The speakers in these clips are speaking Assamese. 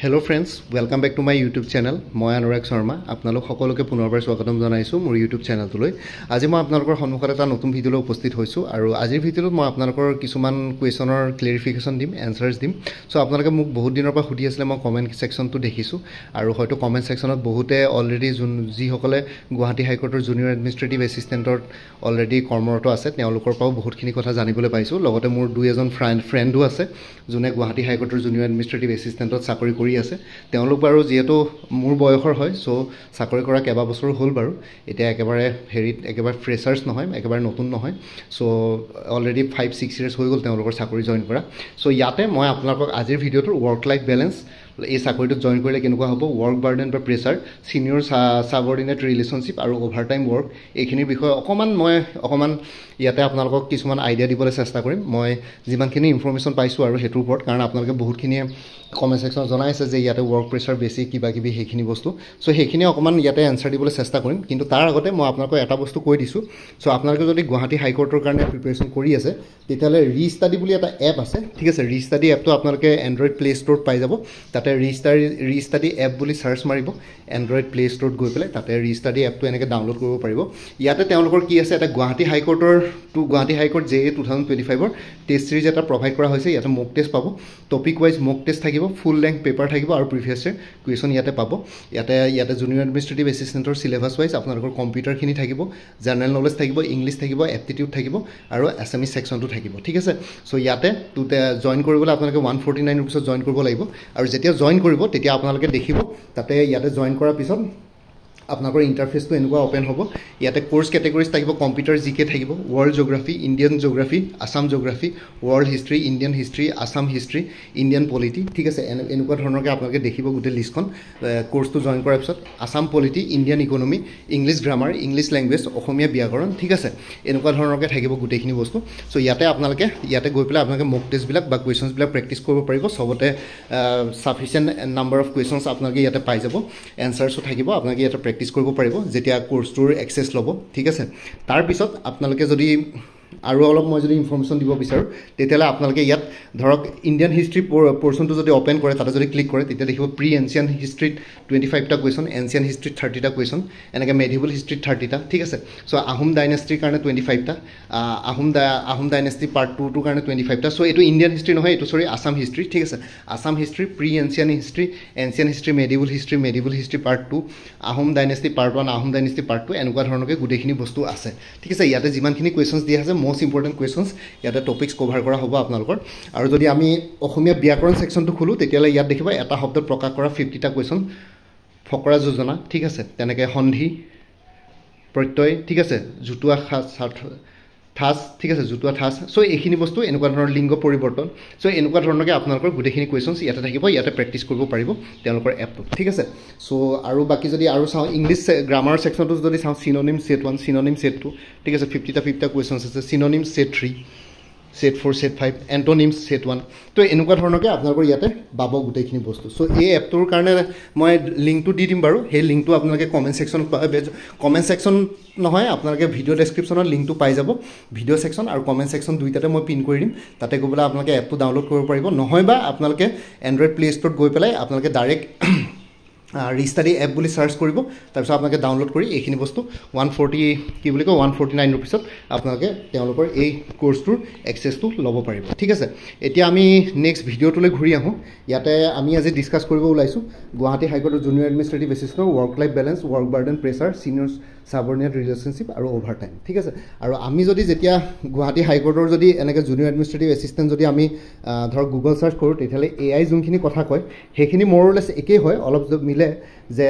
Hello friends, welcome back to my YouTube channel. মই অনুৰাগ শৰ্মা আপোনালোক সকলোকে পুনৰবাৰ স্বাগতম জনাইছো মোৰ YouTube চেনেলটোলৈ। আজি মই আপোনালোকৰ সন্মুখত এটা নতুন ভিডিঅলৈ উপস্থিত হৈছো আৰু আজিৰ ভিডিঅ'ত মই আপোনালোকৰ কিছুমান কোৱেশ্যনৰ ক্লেৰিফিকেশ্যন দিম, এনসাৰ্স দিম। সো আপোনালোকে মোক বহুত দিনৰ পৰা সুধি আছিল মই কমেন্ট সেকশনটো দেখিছো আৰু হয়তো কমেন্ট সেকশনত বহুতে অলৰেডি যি সকলে গুৱাহাটী হাইকোৰ্টৰ জুনিয়ৰ এডমিনিষ্ট্ৰেটিভ এসিস্টেন্টৰ অলৰেডি কৰ্মৰত আছে তেওঁলোকৰ পাও বহুতখিনি কথা জানিবলৈ পাইছো। লগতে মোৰ দুই এজন ফ্ৰেণ্ডো আছে যোনে গুৱাহাটী হাইকোৰ্টৰ জুনিয়ৰ এডমিনিষ্ট্ৰেটিভ এসিস্টেন্টত চাকৰি কৰি আছে। তেওঁলোক বাৰু যেহেতু মোৰ বয়সৰ হয় সো চাকৰি কৰা কেবা বছৰ হ'ল বাৰু এটা একেবাৰে হেৰিত একেবাৰে ফ্ৰেছাৰ্ছ নহয় একেবাৰে নতুন নহয় সো অলৰেডি 5-6 ইয়াৰ্স হৈ গ'ল তেওঁলোকৰ চাকৰি জয়েন কৰা। সো ইয়াতে মই আপোনালোকক আজিৰ ভিডিঅ'টোৰ ওয়াৰ্ক লাইফ ব্যালেন্স এই চাকৰিটো জয়েন কৰিলে কেনেকুৱা হ'ব, ওয়াৰ্ক বাৰ্ডেন বা প্ৰেছাৰ, সিনিয়ৰ সাবঅৰ্ডিনেট ৰিলেশনশিপ আৰু ওভাৰটাইম ওয়াৰ্ক এইখিনিৰ বিষয়ে অকমান ইয়াতে আপোনালোকক কিছুমান আইডিয়া দিবলৈ চেষ্টা কৰিম মই যিমানখিনি ইনফৰমেশ্যন পাইছো আৰু হেতুৰ ওপৰত, কাৰণ আপোনালোকে বহুতখিনি কমেন্ট সেকশন জনাইছে যে ইয়াতে ওয়াৰ্ক প্ৰেছাৰ বেছি কিবা কিবি সেইখিনি বস্তু। সো সেইখিনি অকমান ইয়াতে এনসাৰ দিবলৈ চেষ্টা কৰিম, কিন্তু তাৰ আগতে মই আপোনালোকক এটা বস্তু কৈ দিছো। সো আপোনালোকে যদি গুৱাহাটী হাইকোৰ্টৰ কাৰণে প্ৰিপাৰেচন কৰি আছে তেতিয়ালে ৰিষ্টাডি বুলি এটা এপ আছে, ঠিক আছে। ৰিষ্টাডি এপটো আপোনালোকে এন্ড্ৰইড প্লে ষ্টৰত পাই যাব। তাতে ৰিষ্টাডি এপ বুলি সাৰ্চ মাৰিব এন্ড্ৰইড প্লে ষ্টৰত গৈ পেলাই তাতে ৰিষ্টাডি এপটো এনেকৈ ডাউনলোড কৰিব পাৰিব। ইয়াতে তেওঁলোকৰ কি আছে, এটা গুৱাহাটী হাইকোৰ্ট JA 2025ৰ টেষ্ট সিৰিজ এটা প্ৰভাইড কৰা হৈছে। ইয়াতে মক টেষ্ট পাব, টপিক ওয়াইজ মক টেষ্ট থাকিব, ফুল লেংথ পেপাৰ থাকিব আৰু প্ৰিভিয়াছ ইয়াৰ কুৱেশ্যন ইয়াতে পাব। ইয়াতে জুনিয়ৰ এডমিনিষ্ট্ৰেটিভ এসিস্টেন্টৰ সিলেবাস ওয়াইজ আপোনালোকৰ কম্পিউটাৰখিনি থাকিব, জেনেৰেল নলেজ থাকিব, ইংলিছ থাকিব, এপটিটিউড থাকিব আৰু এছামিজ সেকশনটো থাকিব, ঠিক আছে। সো ইয়াতে জয়েন কৰিবলৈ আপোনালোকে 149 ৰুপিছত জয়েন কৰিব লাগিব আৰু যেতিয়া জয়েন কৰিব তেতিয়া আপোনালোকে দেখিব তাতে ইয়াতে জয়েন কৰাৰ পিছত আপোনালোকৰ ইন্টাৰফেসটো এনেকুৱা ওপেন হ'ব। ইয়াতে কোৰ্স কেটেগৰিজ থাকিব, কম্পিউটাৰ জিকে থাকিব, world geography, Indian geography, Assam geography, world history, Indian history, Assam history, Indian polity, ঠিক আছে। এনেকুৱা ধৰণৰকৈ আপোনালোকে দেখিব গোটেই লিষ্টখন কোৰ্সটো জয়েন কৰাৰ পিছত। Assam polity, Indian economy, English grammar, English language, Asomiya ব্যাকৰণ, ঠিক আছে। এনেকুৱা ধৰণৰকৈ থাকিব গোটেইখিনি বস্তু। সো ইয়াতে গৈ পেলাই আপোনালোকে মক টেষ্টবিলাক বা কুৱেশ্যনছবিলাক প্ৰেক্টিছ কৰিব পাৰিব। সবতে সাফিচিয়েণ্ট নাম্বাৰ অফ কুৱেশ্যনছ আপোনালোকে ইয়াতে পাই যাব, এনসাৰ্সো থাকিব, আপোনালোকে ইয়াতে প্ৰেক্টিছ কৰিব পাৰিব যেতিয়া কোৰ্সটোৰ এক্সেছ ল'ব, ঠিক আছে। তাৰ পিছত আপোনালোকে যদি আৰু অলপ মই যদি ইনফৰমেশ্যন দিব বিচাৰোঁ তেতিয়াহ'লে আপোনালোকে ইয়াত ধৰক ইণ্ডিয়ান হিষ্ট্ৰী পৰ্চনটো যদি অপেন কৰে তাতে যদি ক্লিক কৰে তেতিয়া দেখিব প্ৰি এনচিয়েণ্ট হিষ্ট্ৰীত 25টা কুৱেশ্যন, এনচিয়েণ্ট হিষ্ট্ৰীত 30টা কুৱেশ্যন, এনেকৈ মেডিভেল হিষ্ট্ৰীত 30টা, ঠিক আছে। সো আহোম ডাইনেষ্টিৰ কাৰণে 25টা, আহোম ডাইনেষ্টি পাৰ্ট 2টোৰ কাৰণে 25টা। সো এইটো ইণ্ডিয়ান হিষ্ট্ৰী নহয়, এইটো আসাম হিষ্ট্ৰী, ঠিক আছে। Assam history, pre ancient history, medieval history part 2, Ahom dynasty part 1, Ahom dynasty part 2, এনেকুৱা ধৰণৰকৈ গোটেইখিনি বস্তু আছে, ঠিক আছে। ইয়াতে যিমানখিনি কুৱেশ্যনছ দিয়া আছে মোষ্ট ইম্পৰ্টেণ্ট কুৱেশ্যনছ ইয়াতে টপিকছ কভাৰ কৰা হ'ব আপোনালোকৰ। আৰু যদি আমি অসমীয়া ব্যাকৰণ সেকশনটো খোলো তেতিয়াহ'লে ইয়াত দেখিবা এটা শব্দত প্ৰকাশ কৰা 50টা কুৱেশ্যন, ফকৰা যোজনা, ঠিক আছে, তেনেকৈ সন্ধি, প্ৰত্যয়, ঠিক আছে, জুতুৱা ঠাঁচ, ঠিক আছে, জুতুৱা ঠাঁচ। সো এইখিনি বস্তু এনেকুৱা ধৰণৰ লিংগ পৰিৱৰ্তন, সো এনেকুৱা ধৰণৰকৈ আপোনালোকৰ গোটেইখিনি কুৱেশ্যনছ ইয়াতে থাকিব, ইয়াতে প্ৰেক্টিছ কৰিব পাৰিব তেওঁলোকৰ এপটো, ঠিক আছে। সো আৰু বাকী যদি আৰু চাওঁ ইংলিছ গ্ৰামাৰ সেকশনটো যদি চাওঁ চিনোনিম সেট 1, চিনোনিম সেট 2, ঠিক আছে, 50টা কুৱেশ্যনছ আছে, চিনোনিম সেট 3, সেট 4, সেট 5, এণ্টনিমছ সেট 1। তো এনেকুৱা ধৰণৰকৈ আপোনালোকৰ ইয়াতে পাব গোটেইখিনি বস্তু। সো এই এপটোৰ কাৰণে মই লিংকটো দি দিম বাৰু, সেই লিংকটো আপোনালোকে কমেণ্ট সেকশন নহয় আপোনালোকে ভিডিঅ' ডেছক্ৰিপশ্যনত লিংকটো পাই যাব। ভিডিঅ' সেকশন আৰু কমেণ্ট সেকশন দুইটাতে মই পিন কৰি দিম, তাতে গৈ পেলাই আপোনালোকে এপটো ডাউনলোড কৰিব পাৰিব। নহয় বা আপোনালোকে এণ্ড্ৰইড প্লে ষ্টৰত গৈ পেলাই আপোনালোকে ডাইৰেক্ট ৰিষ্টাডি এপ বুলি সাৰ্চ কৰিব, তাৰপিছত আপোনালোকে ডাউনলোড কৰি এইখিনি বস্তু 149 ৰুপিছত আপোনালোকে তেওঁলোকৰ এই কোৰ্সটোৰ এক্সেছটো ল'ব পাৰিব, ঠিক আছে। এতিয়া আমি নেক্সট ভিডিঅ'টোলৈ ঘূৰি আহোঁ। ইয়াতে আমি আজি ডিছকাছ কৰিব ওলাইছোঁ গুৱাহাটী হাইকোৰ্টৰ জুনিয়ৰ এডমিনিষ্ট্ৰেটিভ এছিষ্টেণ্টৰ work life balance, work burden pressure, senior subordinate relationship আৰু অভাৰটাইম, ঠিক আছে। আৰু আমি যেতিয়া গুৱাহাটী হাইকোৰ্টৰ যদি এনেকৈ জুনিয়ৰ এডমিনিষ্ট্ৰেটিভ এছিষ্টেণ্ট যদি আমি ধৰক গুগল চাৰ্চ কৰোঁ তেতিয়াহ'লে AI যোনখিনি কথা কয় সেইখিনি মোৰ লেছ একেই হয়, অলপ মিলে যে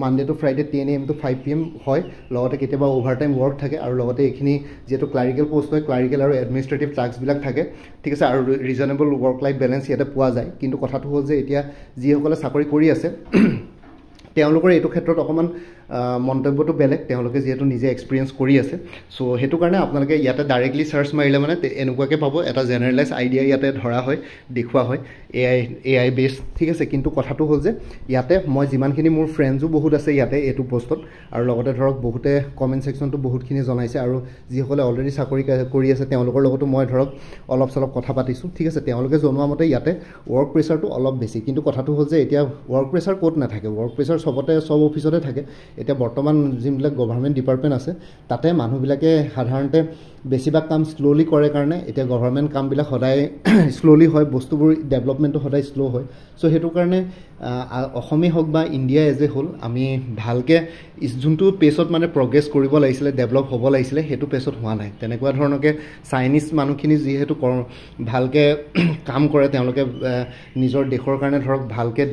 Monday to Friday 10 AM to 5 PM হয়, লগতে কেতিয়াবা অভাৰটাইম ৱৰ্ক থাকে আৰু লগতে এইখিনি যিহেতু ক্লাৰিকেল পোষ্ট হয় ক্লাৰিকেল আৰু এডমিনিষ্ট্ৰেটিভ টাস্কবিলাক থাকে, ঠিক আছে। আৰু ৰিজনেবল ৱৰ্ক লাইফ বেলেঞ্চ ইয়াতে পোৱা যায়। কিন্তু কথাটো হ'ল যে এতিয়া যিসকলে চাকৰি কৰি আছে তেওঁলোকৰ এইটো ক্ষেত্ৰত অকণমান মন্তব্যটো বেলেগ তেওঁলোকে যিহেতু নিজে এক্সপিৰিয়েঞ্চ কৰি আছে চ' সেইটো কাৰণে আপোনালোকে ইয়াতে ডাইৰেক্টলি চাৰ্চ মাৰিলে মানে এনেকুৱাকৈ পাব এটা জেনেৰেলাইজ আইডিয়া ইয়াতে ধৰা হয় দেখুওৱা হয় AI বেছ ঠিক আছে কিন্তু কথাটো হ'ল যে ইয়াতে মই যিমানখিনি মোৰ ফ্ৰেণ্ডছো বহুত আছে ইয়াতে এইটো পোষ্টত আৰু লগতে ধৰক বহুতে কমেণ্ট ছেকশ্যনটো বহুতখিনি জনাইছে আৰু যিসকলে অলৰেডি চাকৰি কৰি আছে তেওঁলোকৰ লগতো মই ধৰক অলপ চলপ কথা পাতিছোঁ ঠিক আছে তেওঁলোকে জনোৱা মতে ইয়াতে ৱৰ্ক প্ৰেছাৰটো অলপ বেছি কিন্তু কথাটো হ'ল যে এতিয়া ৱৰ্ক প্ৰেছাৰ ক'ত নাথাকে ৱৰ্ক প্ৰেছাৰ চব অফিচতে থাকে এতিয়া বৰ্তমান যোনবিলাক গভৰ্ণমেণ্ট ডিপাৰ্টমেণ্ট আছে তাতে মানুহবিলাকে সাধাৰণতে বেছিভাগ কাম শ্ল'লি কৰে কাৰণে এতিয়া গভৰ্ণমেণ্ট কামবিলাক সদায় শ্ল'লি হয় বস্তুবোৰ ডেভেলপমেণ্টটো সদায় শ্ল' হয় চ' সেইটো কাৰণে অসমেই হওক বা ইণ্ডিয়া এজ এ হ'ল আমি ভালকৈ যোনটো পেচত মানে প্ৰগ্ৰেছ কৰিব লাগিছিলে ডেভেলপ হ'ব লাগিছিলে সেইটো পেচত হোৱা নাই তেনেকুৱা ধৰণকে চাইনিজ মানুহখিনি যিহেতু ভালকৈ কাম কৰে তেওঁলোকে নিজৰ দেশৰ কাৰণে ধৰক ভালকৈ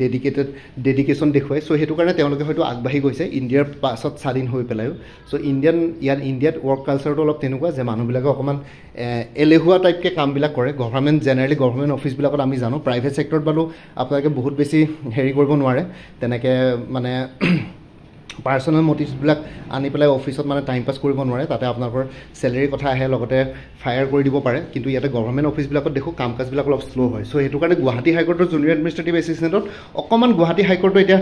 ডেডিকেশ্যন দেখুৱায় চ' সেইটো কাৰণে তেওঁলোকে হয়তো আগবাঢ়ি গৈছে ইণ্ডিয়াৰ পাছত স্বাধীন হৈ পেলায়ো চ' ইণ্ডিয়াত ৱৰ্ক কালচাৰটো অলপ তেনেকুৱা যে মানুহবিলাকে অকণমান এলেহুৱা টাইপকৈ কামবিলাক কৰে জেনেৰেলি গভৰ্ণমেণ্ট অফিচবিলাকত আমি জানো প্ৰাইভেট ছেক্টৰত বাৰু আপোনালোকে বহুত বেছি হেৰি কৰিব নোৱাৰে তেনেকৈ মানে পাৰ্চনেল মটিভছবিলাক আনি পেলাই অফিচত মানে টাইম পাছ কৰিব নোৱাৰে তাতে আপোনালোকৰ চেলেৰীৰ কথা আহে লগতে ফায়াৰ কৰি দিব পাৰে কিন্তু ইয়াতে গভৰ্ণমেণ্ট অফিচবিলাকত দেখোঁ কাম কাজবিলাক অলপ শ্ল' হয় চ' সেইটো কাৰণে গুৱাহাটী হাইকোৰ্টৰ জুনিয়ৰ এডমিনিষ্ট্ৰেটিভ এছিষ্টেণ্টত অকণমান গুৱাহাটী হাইকোৰ্টটো এতিয়া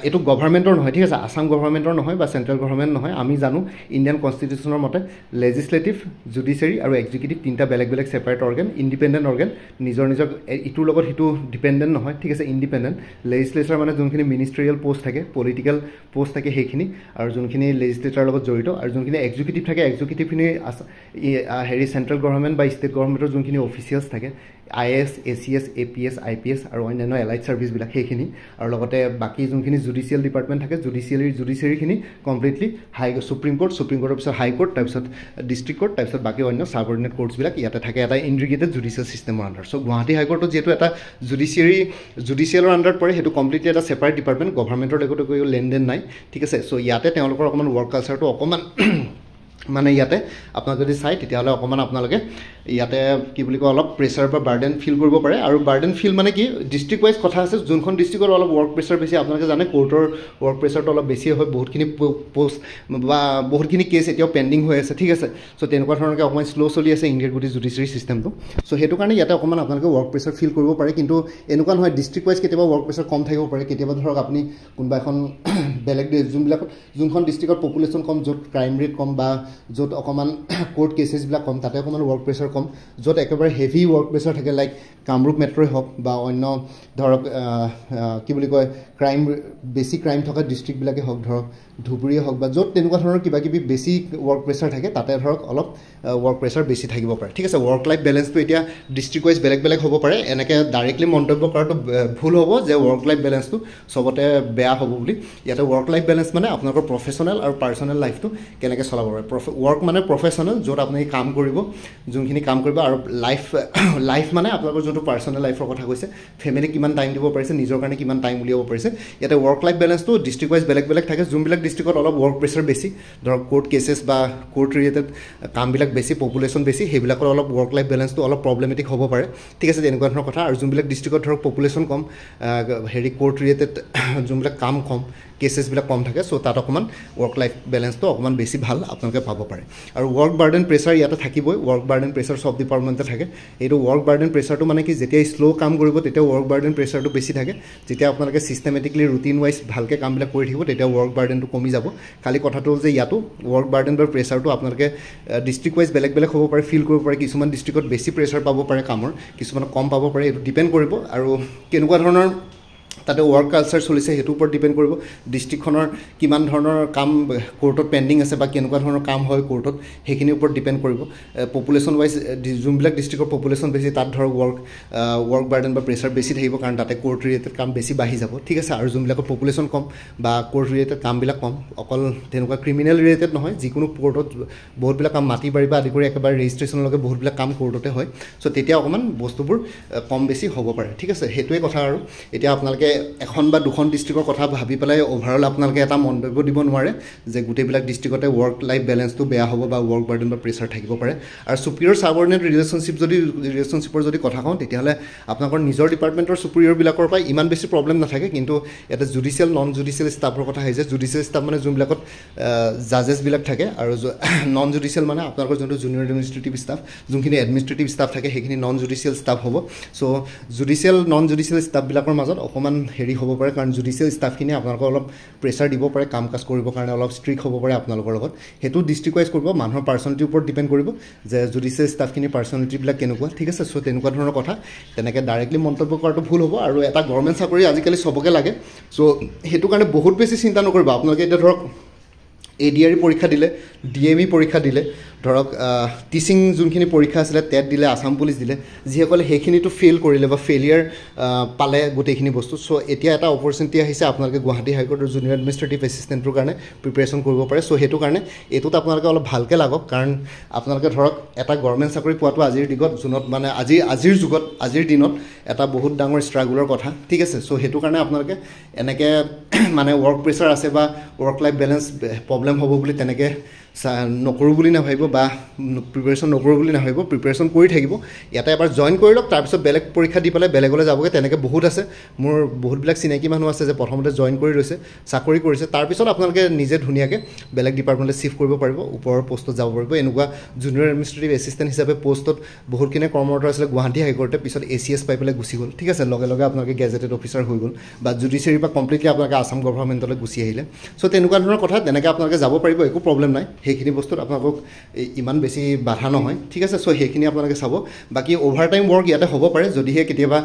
এইটো গভৰ্ণমেণ্টৰ নহয় ঠিক আছে আছাম গভৰ্ণমেণ্টৰ নহয় বা চেণ্ট্ৰেল গভৰ্ণমেণ্ট নহয় আমি জানো ইণ্ডিয়ান কনষ্টিটিউশ্যনৰ মতে লেজিছলেটিভ জুডিচিয়াৰী আৰু এক্সিকিউটিভ তিনিটা বেলেগ বেলেগ ছেপাৰেট অৰ্গেন ইণ্ডিপেণ্ডেণ্ট অৰ্গেন নিজৰ ইটোৰ লগত সিটো ডিপেণ্ডেণ্ট নহয় ঠিক আছে ইণ্ডিপেণ্ডেণ্ট লেজিছলেচাৰ মানে যোনখিনি মিনিষ্ট্ৰিয়েল পষ্ট থাকে পলিটিকেল পষ্ট থাকে সেইখিনি আৰু যোনখিনি লেজিছলেচাৰৰ লগত জড়িত আৰু যোনখিনি এক্সিকিউটিভ থাকে এক্সিকিউটিভখিনি হেৰি চেণ্ট্ৰেল গভৰ্ণমেণ্ট বা ষ্টেট গভৰ্ণমেণ্টৰ যোনখিনি অফিচিয়েলছ থাকে IAS ACS APS IPS আৰু অন্যান্য এলাইড ছাৰ্ভিচবিলাক সেইখিনি আৰু লগতে বাকী যোনখিনি জুডিচিয়েল ডিপাৰ্টমেণ্ট থাকে জুডিচিয়াৰীখিনি কমপ্লিটলি সুপ্ৰিম কোৰ্টৰ পিছত হাইকোৰ্ট তাৰপিছত ডিষ্ট্ৰিক্ট কোৰ্ট তাৰপিছত বাকী অন্য ছাবঅৰ্ডিনেট কোৰ্টছবিলাক ইয়াতে থাকে এটা ইণ্টিগ্ৰেটেড জুডিচিয়েল ছিষ্টেমৰ আণ্ডাৰ চ' গুৱাহাটী হাইকোৰ্টত যিহেতু এটা জুডিচিয়েলৰ আণ্ডাৰত পৰে সেইটো কমপ্লিটলি এটা ছেপাৰেট ডিপাৰ্টমেণ্ট গভৰ্ণমেণ্টৰ লগতো একো লেনদেন নাই ঠিক আছে চ' ইয়াতে তেওঁলোকৰ অকণমান ৱৰ্ক কালচাৰটো অকণমান মানে ইয়াতে আপোনাক যদি চাই তেতিয়াহ'লে অকণমান আপোনালোকে ইয়াতে কি বুলি কয় অলপ প্ৰেছাৰ বা বাৰ্ডেন ফিল কৰিব পাৰে আৰু বাৰ্ডেন ফিল মানে কি ডিষ্ট্ৰিক্ট ৱাইজ কথা আছে যোনখন ডিষ্ট্ৰিক্টৰ অলপ ৱৰ্ক প্ৰেছাৰ বেছি আপোনালোকে জানে কোৰ্টৰ ৱৰ্ক প্ৰেছাৰটো অলপ বেছি হয় বহুতখিনি পোষ্ট বা বহুতখিনি কেছ এতিয়াও পেণ্ডিং হৈ আছে ঠিক আছে চ' তেনেকুৱা ধৰণকৈ অকণমান শ্ল' চলি আছে ইণ্ডিয়াৰ গোটেই জুডিচিয়াৰী ছিষ্টেমটো চ' সেইটো কাৰণে ইয়াতে অকণমান আপোনালোকে ৱৰ্ক প্ৰেছাৰ ফিল কৰিব পাৰে কিন্তু এনেকুৱা নহয় ডিষ্ট্ৰিক্ট ৱাইজ কেতিয়াবা ৱৰ্ক প্ৰেছাৰ কম থাকিব পাৰে কেতিয়াবা ধৰক আপুনি কোনোবা এখন বেলেগ যোনখন ডিষ্ট্ৰিক্টত পপুলেশ্যন কম য'ত ক্ৰাইম ৰেট কম বা য'ত অকণমান কোৰ্ট কেছেছবিলাক কম তাতে অকণমান ৱৰ্ক প্ৰেছাৰ কম য'ত একেবাৰে হেভি ৱৰ্ক প্ৰেছাৰ থাকে লাইক কামৰূপ মেট্ৰই হওক বা অন্য ধৰক কি বুলি কয় বেছি ক্ৰাইম থকা ডিষ্ট্ৰিক্টবিলাকে হওক ধৰক ধুবুৰীয়ে হওক বা য'ত তেনেকুৱা ধৰণৰ কিবা কিবি বেছি ৱৰ্ক প্ৰেছাৰ থাকে তাতে ধৰক অলপ ৱৰ্ক প্ৰেছাৰ বেছি থাকিব পাৰে ঠিক আছে ৱৰ্ক লাইফ বেলেঞ্চটো এতিয়া ডিষ্ট্ৰিক্ট ৱাইজ বেলেগ হ'ব পাৰে এনেকৈ ডাইৰেক্টলি মন্তব্য কৰাটো ভুল হ'ব যে ৱৰ্ক লাইফ বেলেঞ্চটো চবতে বেয়া হ'ব বুলি ইয়াতে ৱৰ্ক লাইফ বেলেঞ্চ মানে আপোনালোকৰ প্ৰফেচনেল আৰু পাৰ্চনেল লাইফটো কেনেকৈ চলাব পাৰে ৱৰ্ক মানে প্ৰফেচনেল য'ত আপুনি কাম কৰিব যোনখিনি কাম কৰিব আৰু লাইফ মানে আপোনালোকৰ যোনটো পাৰ্চনেল লাইফৰ কথা কৈছে ফেমিলিক কিমান টাইম দিব পাৰিছে নিজৰ কাৰণে কিমান টাইম উলিয়াব পাৰিছে ইয়াতে ৱৰ্ক লাইফ বেলেঞ্চটো ডিষ্ট্ৰিক্ট ৱাইজ বেলেগ থাকে যোনবিলাক ডিষ্ট্ৰিক্টত অলপ ৱৰ্ক প্ৰেছাৰ বেছি ধৰক কোৰ্ট কেছেছ বা কোৰ্ট ৰিলেটেড কামবিলাক বেছি পপুলেশ্যন বেছি সেইবিলাকৰ অলপ ৱৰ্ক লাইফ বেলেঞ্চটো অলপ প্ৰব্লেমেটিক হ'ব পাৰে ঠিক আছে তেনেকুৱা ধৰণৰ কথা আৰু যোনবিলাক ডিষ্ট্ৰিক্টত ধৰক পপুলেশ্যন কম কোৰ্ট ৰিলেটেড যোনবিলাক কাম কম কেছেছবিলাক কম থাকে চ' তাত অকণমান ৱৰ্ক লাইফ বেলেঞ্চটো অকণমান বেছি ভাল আপোনালোকে পাব পাৰে আৰু ৱৰ্ক বাৰ্ডেন প্ৰেছাৰ ইয়াতে থাকিবই ৱৰ্ক বাৰ্ডেন প্ৰেছাৰ চব ডিপাৰ্টমেণ্টতে থাকে এইটো ৱৰ্ক বাৰ্ডেন প্ৰেছাৰটো মানে কি যেতিয়া শ্ল' কাম কৰিব তেতিয়া ৱৰ্ক বাৰ্ডেন প্ৰেছাৰটো বেছি থাকে যেতিয়া আপোনালোকে ছিষ্টেমেটিকলি ৰুটিন ৱাইজ ভালকৈ কামবিলাক কৰি থাকিব তেতিয়া ৱৰ্ক বাৰ্ডেনটো কমি যাব খালি কথাটো হ'ল যে ইয়াতো ৱৰ্ক বাৰ্ডেন বা প্ৰেছাৰটো আপোনালোকে ডিষ্ট্ৰিক্ট ৱাইজ বেলেগ হ'ব পাৰে ফিল কৰিব পাৰে কিছুমান ডিষ্ট্ৰিক্টত বেছি প্ৰেছাৰ পাব পাৰে কামৰ কিছুমানত কম পাব পাৰে এইটো ডিপেণ্ড কৰিব আৰু কেনেকুৱা ধৰণৰ তাতে ৱৰ্ক কালচাৰ চলিছে সেইটোৰ ওপৰত ডিপেণ্ড কৰিব ডিষ্ট্ৰিক্টখনৰ কিমান ধৰণৰ কাম কোৰ্টত পেণ্ডিং আছে বা কেনেকুৱা ধৰণৰ কাম হয় কোৰ্টত সেইখিনিৰ ওপৰত ডিপেণ্ড কৰিব পপুলেশ্যন ৱাইজ যোনবিলাক ডিষ্ট্ৰিক্টৰ পপুলেশ্যন বেছি তাত ধৰক ৱৰ্ক বাৰ্ডেন বা প্ৰেছাৰ বেছি থাকিব কাৰণ তাতে কোৰ্ট ৰিলেটেড কাম বেছি বাঢ়ি যাব ঠিক আছে আৰু যোনবিলাকৰ পপুলেশ্যন কম বা কোৰ্ট ৰিলেটেড কামবিলাক কম অকল তেনেকুৱা ক্ৰিমিনেল ৰিলেটেড নহয় যিকোনো কোৰ্টত বহুতবিলাক কাম মাটি বাৰী বা আদি কৰি একেবাৰে ৰেজিষ্ট্ৰেশ্যনলৈকে বহুতবিলাক কাম কোৰ্টতে হয় চ' তেতিয়া অকণমান বস্তুবোৰ কম বেছি হ'ব পাৰে ঠিক আছে সেইটোৱে কথা আৰু এতিয়া আপোনালোকে এখন বা দুখন ডিষ্ট্ৰিক্টৰ কথা ভাবি পেলাই অভাৰঅল আপোনালোকে এটা মন্তব্য দিব নোৱাৰে যে গোটেইবিলাক ডিষ্ট্ৰিক্টতে ৱৰ্ক লাইফ বেলেঞ্চটো বেয়া হ'ব বা ৱৰ্ক বাৰ্ডেন বা প্ৰেছাৰ থাকিব পাৰে আৰু ছুপিৰিয়ৰ ছাবঅৰ্ডিনেট ৰিলেশ্যনশ্বিপৰ যদি কথা কওঁ তেতিয়াহ'লে আপোনালোকৰ নিজৰ ডিপাৰ্টমেণ্টৰ ছুপিৰিয়ৰবিলাকৰ পৰা ইমান বেছি প্ৰব্লেম নাথাকে কিন্তু এটা জুডিচিয়েল নন জুডিচিয়েল ষ্টাফৰ কথা আহিছে জুডিচিয়েল ষ্টাফ মানে যোনবিলাকত জাজেছবিলাক থাকে আৰু নন জুডিচিয়েল মানে আপোনালোকৰ যোনটো জুনিয়ৰ এডমিনিষ্ট্ৰেটিভ ষ্টাফ যোনখিনি এডমিনিষ্ট্ৰেটিভ ষ্টাফ থাকে সেইখিনি নন জুডিচিয়েল ষ্টাফ হ'ব চ' জুডিচিয়েল নন জুডিচিয়েল ষ্টাফবিলাকৰ মাজত অকণমান হেৰি হ'ব পাৰে কাৰণ জুডিচিয়েল ষ্টাফখিনিয়ে আপোনালোকক অলপ প্ৰেছাৰ দিব পাৰে কাম কাজ কৰিবৰ কাৰণে অলপ ষ্ট্ৰিক্ট হ'ব পাৰে আপোনালোকৰ লগত সেইটো ডিষ্ট্ৰিক্ট ৱাইজ কৰিব মানুহৰ পাৰ্চনেলিটিৰ ওপৰত ডিপেণ্ড কৰিব যে জুডিচিয়েল ষ্টাফখিনিৰ পাৰ্চনেলিটিবিলাক কেনেকুৱা ঠিক আছে চ' তেনেকুৱা ধৰণৰ কথা তেনেকৈ ডাইৰেক্টলি মন্তব্য কৰাটো ভুল হ'ব আৰু এটা গভৰ্ণমেণ্ট চাকৰি আজিকালি চবকে লাগে চ' সেইটো কাৰণে বহুত বেছি চিন্তা নকৰিব আপোনালোকে এতিয়া ধৰক ADRE পৰীক্ষা দিলে DME পৰীক্ষা দিলে ধৰক টিচিং যোনখিনি পৰীক্ষা আছিলে টেট দিলে আসাম পুলিচ দিলে যিসকলে সেইখিনিতো ফেইল কৰিলে বা ফেইলিয়াৰ পালে গোটেইখিনি বস্তু চ' এতিয়া এটা অপৰচুনিটি আহিছে আপোনালোকে গুৱাহাটী হাইকোৰ্টৰ জুনিয়ৰ এডমিনিষ্ট্ৰেটিভ এছিষ্টেণ্টৰ কাৰণে প্ৰিপেৰেশ্যন কৰিব পাৰে চ' সেইটো কাৰণে এইটোত আপোনালোকে অলপ ভালকৈ লাগক কাৰণ আপোনালোকে ধৰক এটা গভৰ্ণমেণ্ট চাকৰি পোৱাটো আজিৰ দিনত যোনত মানে আজিৰ যুগত আজিৰ দিনত এটা বহুত ডাঙৰ ষ্ট্ৰাগুলৰ কথা ঠিক আছে চ' সেইটো কাৰণে আপোনালোকে এনেকৈ মানে ৱৰ্ক প্ৰেছাৰ আছে বা ৱৰ্ক লাইফ বেলেঞ্চ প্ৰব্লেম হ'ব বুলি তেনেকৈ নকৰোঁ বুলি নাভাবিব বা প্ৰিপেৰেশ্যন নকৰোঁ বুলি নাভাবিব প্ৰিপেৰেশ্যন কৰি থাকিব ইয়াতে এবাৰ জইন কৰি লওক তাৰপিছত বেলেগ পৰীক্ষা দি পেলাই বেলেগলৈ যাবগৈ তেনেকৈ বহুত আছে মোৰ বহুতবিলাক চিনাকি মানুহ আছে যে প্ৰথমতে জইন কৰি লৈছে চাকৰি কৰিছে তাৰপিছত আপোনালোকে নিজে ধুনীয়াকৈ বেলেগ ডিপাৰ্টমেণ্টলৈ চিফ্ট কৰিব পাৰিব ওপৰৰ পষ্টত যাব পাৰিব এনেকুৱা জুনিয়ৰ এডমিনিষ্ট্ৰেটিভ এছিষ্টেণ্ট হিচাপে পষ্টত বহুতখিনি কৰ্মৰত আছিলে গুৱাহাটী হাইকোৰ্টে পিছত ACS পাই পেলাই গুচি গ'ল ঠিক আছে লগে লগে আপোনালোকে গেজেটেড অফিচাৰ হৈ গ'ল বা জুডিচিয়াৰীৰ পৰা কমপ্লিটলি আপোনালোকে আসাম গভৰ্ণমেণ্টলৈ গুচি আহিলে চ' তেনেকুৱা ধৰণৰ কথা তেনেকৈ আপোনালোকে যাব পাৰিব একো প্ৰব্লেম নাই সেইখিনি বস্তুত আপোনালোকক ইমান বেছি বাধা নহয় ঠিক আছে চ' সেইখিনি আপোনালোকে চাব বাকী অভাৰ টাইম ৱৰ্ক ইয়াতে হ'ব পাৰে যদিহে কেতিয়াবা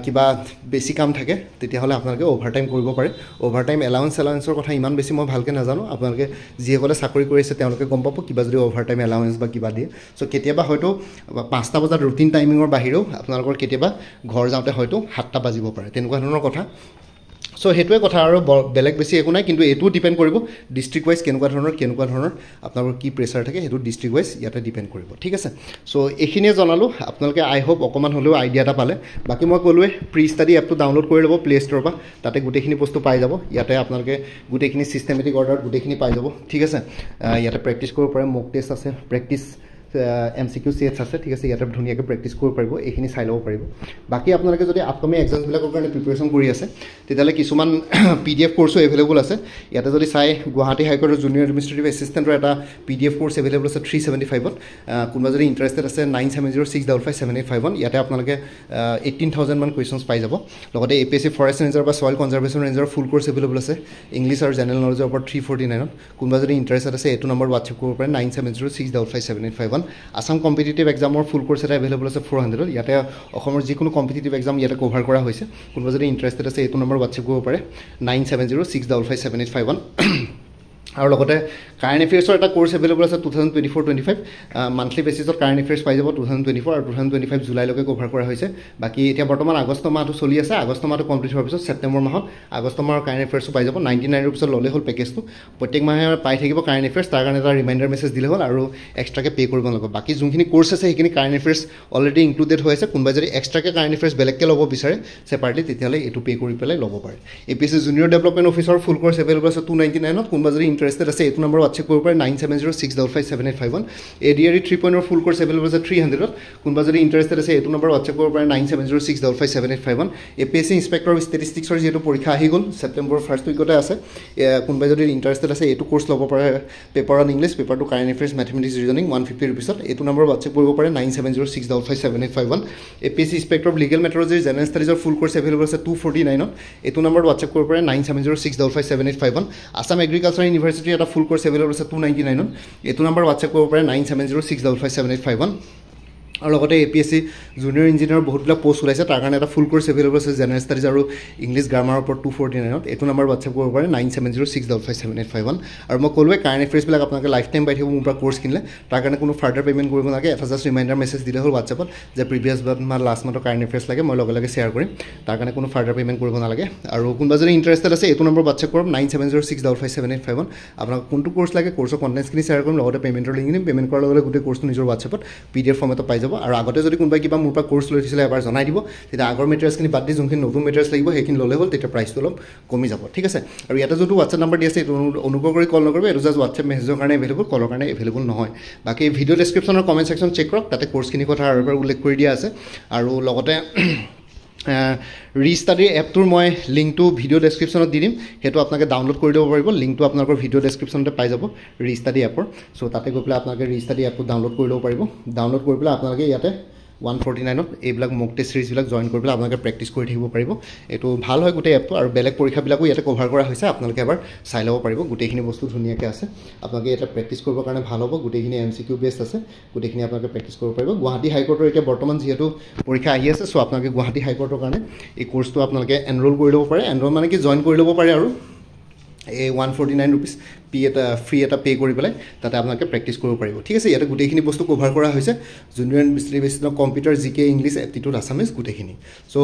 কিবা বেছি কাম থাকে তেতিয়াহ'লে আপোনালোকে অভাৰ টাইম কৰিব পাৰে অভাৰ টাইম এলাউেঞ্চৰ কথা ইমান বেছি মই ভালকৈ নাজানো আপোনালোকে যিসকলে চাকৰি কৰি আছে তেওঁলোকে গম পাব কিবা যদি অভাৰ টাইম এলাউেঞ্চ বা কিবা দিয়ে চ' কেতিয়াবা হয়তো 5টা বজাত ৰুটিন টাইমিঙৰ বাহিৰেও আপোনালোকৰ কেতিয়াবা ঘৰ যাওঁতে হয়তো 7টা বাজিব পাৰে তেনেকুৱা ধৰণৰ কথা চ' সেইটোৱে কথা আৰু বেলেগ বেছি একো নাই কিন্তু এইটোও ডিপেণ্ড কৰিব ডিষ্ট্ৰিক্ট ৱাইজ কেনেকুৱা ধৰণৰ আপোনালোকৰ কি প্ৰেছাৰ থাকে সেইটো ডিষ্ট্ৰিক্ট ৱাইজ ইয়াতে ডিপেণ্ড কৰিব ঠিক আছে চ' এইখিনিয়ে জনালোঁ আপোনালোকে আই হোপ অকণমান হ'লেও আইডিয়া এটা পালে বাকী মই ক'লোৱে প্ৰি ষ্টাডি এপটো ডাউনলোড কৰি ল'ব প্লে ষ্ট'ৰৰ পৰা তাতে গোটেইখিনি বস্তু পাই যাব ইয়াতে আপোনালোকে গোটেইখিনি ছিষ্টেমেটিক অৰ্ডাৰত গোটেইখিনি পাই যাব ঠিক আছে ইয়াতে প্ৰেক্টিছ কৰিব পাৰে মক টেষ্ট আছে প্ৰেক্টিছ MCQ চেটছ আছে ঠিক আছে ইয়াতে ধুনীয়াকৈ প্ৰেক্টিছ কৰিব পাৰিব এইখিনি চাই ল'ব পাৰিব বাকী আপোনালোকে যদি আপকামিং এক্সামবিলাকৰ কাৰণে প্ৰিপেৰেশ্যন কৰি আছে তেতিয়াহ'লে কিছুমান PDF কোৰ্চো এভেইলেবল আছে ইয়াতে যদি চাই গুৱাহাটী হাইকোৰ্টৰ জুনিয়ৰ এডমিনিষ্ট্ৰেটিভ এছিষ্টেণ্টৰ এটা PDF কোৰ্চ এভেইলেবল আছে 375ত কোনোবা যদি ইণ্টাৰেষ্টেড আছে 9706557851 ইয়াতে আপোনালোকে 18,000 মান কুৱেশ্যনছ পাই যাব লগতে APSC ফৰেষ্ট ৰেঞ্জাৰ বা ছইল কনজাৰ্ভেশ্যন ৰেঞ্জাৰ ফুল কোৰ্চ এভেইলেবল আছে ইংলিছ আৰু জেনেৰেল নলেজৰ ওপৰত 349ত কোনোবা যদি ইণ্টাৰেষ্টেড আছে এইটো নম্বৰ হোৱাটছএপ কৰিব পাৰে 9706557851 আসাম কম্পিটিটিভ এক্সামৰ ফুল কোৰ্চ এটা এভেইলেবল আছে 400 ইয়াতে অসমৰ যিকোনো কম্পিটিটিভ এক্সাম ইয়াতে কভাৰ কৰা হৈছে কোনোবা যদি ইণ্টাৰেষ্টেড আছে এইটো নম্বৰ হোৱাটছএপ কৰিব পাৰে 9706557851 আৰু লগতে কাৰেণ্ট এফেয়াৰ্ছৰ এটা কোৰ্চ এভেইলেবল আছে 2024-25 মান্থলি বেচিছত কাৰেণ্ট এফেয়াৰ্ছ পাই যাব 2024 আৰু 2025 জুলাইলৈকে কভাৰ কৰা হৈছে বাকী এতিয়া বৰ্তমান আগষ্ট মাহটো চলি আছে আগষ্ট মাহটো কমপ্লিট হোৱাৰ পিছত ছেপ্টেম্বৰ মাহত আগষ্ট মাহৰ কাৰেণ্ট এফেয়াৰ্ছো পাই যাব 99 ৰ পিছত ল'লে হ'ল পেকেজটো প্ৰত্যেক মাহে পাই থাকিব কাৰেণ্ট এফেয়াৰ্ছ তাৰ কাৰণে এটা ৰিমাইণ্ডাৰ মেছেজ দিলে হ'ল আৰু এক্সট্ৰাকৈ পে' কৰিব লাগিব বাকী যোনখিনি কোৰ্চ আছে সেইখিনি কাৰেণ্ট এফেয়াৰ্ছ অলৰেডি ইনক্লুডেড হৈ আছে কোনোবাই যদি এক্সট্ৰাকৈ কাৰেণ্ট এফেয়াৰ্ছ বেলেগকৈ ল'ব বিচাৰে ছেপাৰেটলি তেতিয়াহ'লে এইটো পে' কৰি পেলাই ল'ব পাৰে APSC জুনিয়ৰ ডেভেলপমেণ্ট অফিচৰ ফুল কোৰ্চ এভেইলেবল আছে 299ত কোনোবা যদি ইণ্টাৰেষ্টেড আছে এইটো নম্বৰ হোৱাটছএপ কৰিব পাৰে 9706557851 ADRE 3.0 ফুল কোৰ্চ এভেইলেবল আছে 300ত কোনোবা যদি ইণ্টাৰেষ্টেড আছে এইটো নম্বৰ হোৱাটছএপ কৰিব পাৰে 9706557851 APSC ইনস্পেক্টৰ ষ্টেটিষ্টিক্সৰ যিহেতু পৰীক্ষা আহি গ'ল ছেপ্টেম্বৰৰ ফাৰ্ষ্ট উইকতে আছে কোনোবাই যদি ইণ্টাৰেষ্টেড আছে এইটো কোৰ্চ ল'ব পাৰে পেপাৰ অন ইংলিছ পেপাৰটো কাৰেণ্ট এফেয়াৰ্ছ মেথমেটিক্স ৰিজনিং 150 ৰুপিছত এইটো নম্বৰ হোৱাটছএপ কৰিব পাৰে 9706557851 APSC ইনস্পেক্টৰ লিগেল মেথডলজিৰ জেনেৰেল ষ্টাডিজৰ ফুল কোৰ্চ এভেইলেবল আছে 249ত এইটো নম্বৰ হোৱাটছএপ কৰিব পাৰে 9706557851 আসাম এগ্ৰিকালচাৰ ইউনিভাৰ্চিটিৰ এটা ফুল কোৰ্চ এভেইলেবল আছে 299ত এইটো নম্বৰ হোৱাটছএপ কৰিব পাৰে 9706557851 আৰু লগতে APSC জুনিয়ৰ ইঞ্জিনিয়াৰ বহুতবিলাক পোষ্ট ওলাইছে তাৰ কাৰণে এটা ফুল কোৰ্চ এভেইলেবল আছে জেনেৰেল ষ্টাডিজ আৰু ইংলিছ গ্ৰামাৰৰ ওপৰত 249ত এইটো নম্বৰ হোৱাটছএপ কৰিব পাৰে 9706557851 আৰু মই ক'লোৱে কাৰেণ্ট এফেয়াৰ্ছবিলাক আপোনালোকে লাইফ টাইম পাই থাকিব মোৰ পৰা কোৰ্চ কিনিলে তাৰ কাৰণে কোনো ফাৰ্ডাৰ পে'মেণ্ট কৰিব নালাগে এটা জাষ্ট ৰিমাইণ্ডাৰ মেছেজ দিলে হ'ল হোৱাটছএপত যে প্ৰিভিয়াছ মান্থ লাষ্ট মান্থৰ কাৰেণ্ট এফেয়াৰ্ছ লাগে মই লগে লগে শ্বেয়াৰ কৰিম তাৰ কাৰণে কোনো ফাৰ্ডাৰ পে'মেণ্ট কৰিব নালাগে আৰু কোনোবা যদি ইণ্টাৰেষ্টেড আছে এইটো নম্বৰ হোৱাটছএপ কৰক 9706557851 আপোনাক কোনটো কোৰ্চ লাগে কোৰ্চৰ কণ্টেণ্টছখিনি শ্বেয়াৰ কৰিম লগতে পে'মেণ্টৰ লিংক দিম পে'মেণ্ট কৰাৰ লগে লগে গোটেই কোৰ্চটো নিজৰ হোৱাটছএপত PDF ফৰ্মেটত পাই যাব যাব আৰু আগতে যদি কোনোবাই কিবা মোৰ পৰা কোৰ্চ লৈ থৈছিলে এবাৰ জনাই দিব তেতিয়া আগৰ মেটেৰিয়েলছখিনি বাদ দি যোনখিনি নতুন মেটেৰিয়েলছ লাগিব সেইখিনি ল'লে হ'ল তেতিয়া প্ৰাইচটো অলপ কমি যাব ঠিক আছে আৰু ইয়াতে যোনটো হোৱাটছএপ নাম্বাৰ দি আছে এইটো অনুগ্ৰহ কৰি কল নকৰিব এইটো জাষ্ট হোৱাটছএপ মেছেজৰ কাৰণে এভেইলেবল কলৰ কাৰণে এভেইলেবল নহয় বাকী ভিডিঅ' ডেছক্ৰিপশ্যনৰ কমেণ্ট ছেকশ্যন চেক কৰক তাতে কোৰ্চখিনিৰ কথা আৰু এবাৰ উল্লেখ কৰি দিয়া আছে আৰু লগতে ৰিষ্টাডিৰ এপটোৰ মই লিংকটো ভিডিঅ' ডেছক্ৰিপশ্যনত দি দিম সেইটো আপোনালোকে ডাউনলোড কৰি ল'ব পাৰিব লিংকটো আপোনালোকৰ ভিডিঅ' ডেছক্ৰিপশ্যনতে পাই যাব ৰিষ্টাডি এপৰ চ' তাতে গৈ পেলাই আপোনালোকে ৰিষ্টাডি এপটো ডাউনলোড কৰি ল'ব পাৰিব ডাউনলোড কৰি পেলাই আপোনালোকে ইয়াতে 149ত এইবিলাক মক টেষ্ট চিৰিজবিলাক জইন কৰি পেলাই আপোনালোকে প্ৰেক্টিছ কৰি থাকিব পাৰিব এইটো ভাল হয় গোটেই এপটো আৰু বেলেগ পৰীক্ষাবিলাকো ইয়াতে কভাৰ কৰা হৈছে আপোনালোকে এবাৰ চাই ল'ব পাৰিব গোটেইখিনি বস্তু ধুনীয়াকৈ আছে আপোনালোকে ইয়াতে প্ৰেক্টিছ কৰিবৰ কাৰণে ভাল হ'ব গোটেইখিনি MCQ বেষ্ট আছে গোটেইখিনি আপোনালোকে প্ৰেক্টিছ কৰিব পাৰিব গুৱাহাটী হাইকোৰ্টৰ এতিয়া বৰ্তমান যিহেতু পৰীক্ষা আহি আছে চ' আপোনালোকে গুৱাহাটী হাইকোৰ্টৰ কাৰণে এই কোৰ্চটো আপোনালোকে এনৰোল কৰি ল'ব পাৰে এনৰোল মানে কি জইন কৰি ল'ব পাৰে আৰু এই 149 ৰুপিজ ফ্ৰী এটা পে' কৰি পেলাই তাতে আপোনালোকে প্ৰেক্টিছ কৰিব পাৰিব ঠিক আছে ইয়াতে গোটেইখিনি বস্তু কভাৰ কৰা হৈছে জুনিয়ৰ ইনভেষ্টিগেশ্যনৰ computer GK English aptitude Assamese গোটেইখিনি চ'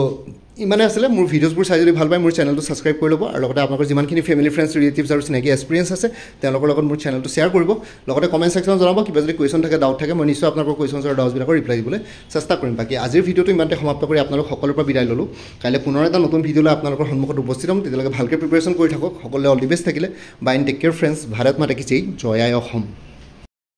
ইমানে আছিলে মোৰ ভিডিঅ'ছবোৰ চাই যদি ভাল পায় মোৰ চেনেলটো ছাবস্ক্ৰাইব কৰি ল'ব আৰু লগতে আপোনালোকৰ যিমানখিনি ফেমিলি ফ্ৰেণ্ডছ ৰিলেটিভছ আৰু চিনাকি এক্সপিৰিয়েঞ্চ আছে তেওঁলোকৰ লগত মোৰ চেনেলটো শ্বেয়াৰ কৰিব লগতে কমেণ্ট ছেকশ্যনত জনাব কিবা যদি কুৱেশ্যন থাকে ডাউট থাকে মই নিশ্চয় আপোনালোকৰ কুৱেশ্যনছ আৰু ডাউটছবিলাকৰ ৰিপ্লাই দিবলৈ চেষ্টা কৰিম বাকী আজিৰ ভিডিঅ'টো ইমানতে সমাপ্ত কৰি আপোনালোক সকলোৰে পৰা বিদায় ল'লোঁ কাইলৈ পুনৰ এটা নতুন ভিডিঅ' লৈ আপোনালোকৰ সন্মুখত উপস্থিত হ'ম তেতিয়ালৈকে ভালকৈ প্ৰিপেৰেশ্যন কৰি থাকক সকলোৱে অল দি বেষ্ট থাকিলে bye and take care friends Bharat Mata কি জয় জয় আই অসম